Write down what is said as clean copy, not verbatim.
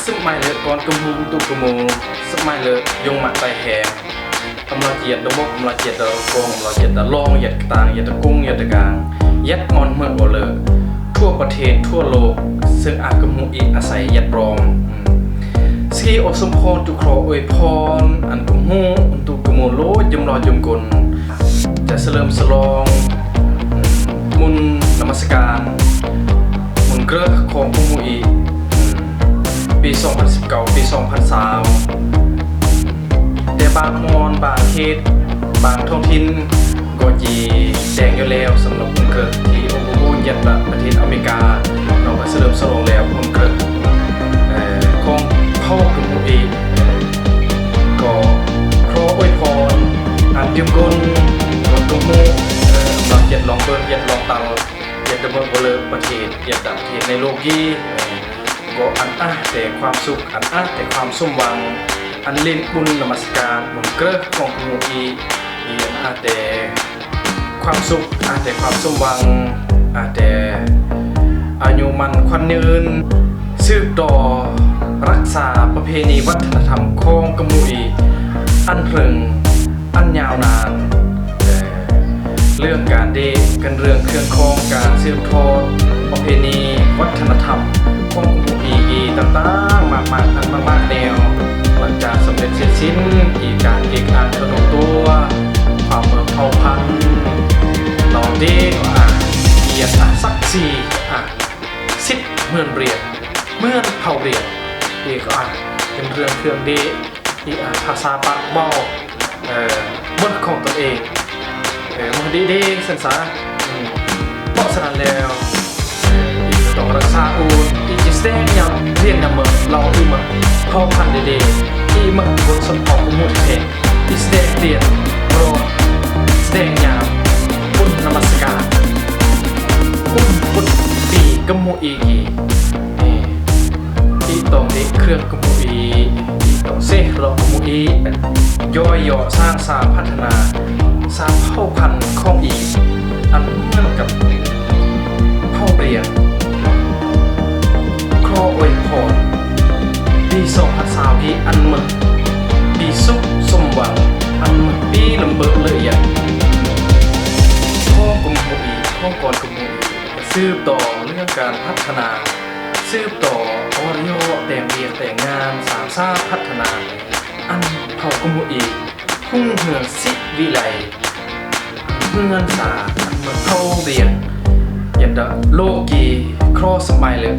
sức mai lệ con công hung tu công mù sức mai lệ dùng mặt tay hèmทำเราเจียดดมกทำเราเจียดตะโกงเราเจียดตะล่องเจียดตางเจียดตะกุ้งเจียดตะกางยัดงอนเมื่อบ่เลยทั่วประเทศทั่วโลกซึ่งอากมุอีอาศัยยัดรอมสกีอสมพรตุครออวยพรอันกุมหูอันตุกุโมโลยมรอยมกลจะเสริมสลองมุนนมัสการมุนเกลือของกุมอีปี2019ปี2020แต่บางมอนบางเขตบางท้องถิ่นก็จีแดงอยู่แล้วสำหรับผมเกิดที่โอโบยันประเทศอเมริกาเราก็เสริมสลองแล้วผมเกิดของพ่อคุณผู้เอกก็ครออวยพรอันยืมกลวันตุ้งหูเราเย็ดลองเบิร์เย็ดลองตังเย็ดดำเนินบริประเทศเย็ดประเทศในโลกีก็อันแต่ความสุขอันแต่ความสมหวังอันเล่นบุญนมัสการบุญเกลือของคุณผู้เอกแต่ความสุขแต่ความสมหวังแต่อายุมันควันยืนสืบต่อรักษาประเพณีวัฒนธรรมของกมุยอันเพลิงอันยาวนานเรื่องการเดกันเรื่องเครื่องคองการสืบทอดประเพณีวัฒนธรรมของกมุยต่างๆมากๆอันมากๆแนวหลังจากสำเร็จเสร็จสิ้นอีกการเอกอันขนมตัวความเผ่าพันธุ์เราเด้เกียรติศักดิ์ศรีสิทธิ์เมืองเรียนเมื่อเผ่าเรียนที่ก็เป็นเรื่องเครื่องดีที่ภาษาปากเบาบนของตัวเองมันดีๆสันสาเพราะฉะนั้นแล้วต้องรักษาอูนอีจิสเตนยังเรียนนำเมืองเราอีมันเผ่าพันธุ์ดีๆที่มันบนสมองของมุดเองอีสเตนเรียนโปรสเตนยามบุญนมัสการบุญปีกมุอีที่ตรงนี้เครื่องกมุอีที่ตรงเซ่เรากมุอีย่อยสร้างสร้างพัฒนาสร้างเผ่าพันธุ์ของอีอันเหมือนกับเผ่าเรียนครออวยพรปี2020ที่อันเหมือนปีสุขสมหวังอันเหมือนปีลำเบิดเลยอย่างข้อกมุอีข้อกรกมุอีสืบต่อเรื่องการพัฒนาสืบต่ออริโอแต่งเรียนแต่งงานสามซ่าพัฒนาอันเผ่ากมุอีหุ่งเหืองสิวิไลเฮือนสาอันเผ่าเรียนยันดะโลกีครอสมัยเลย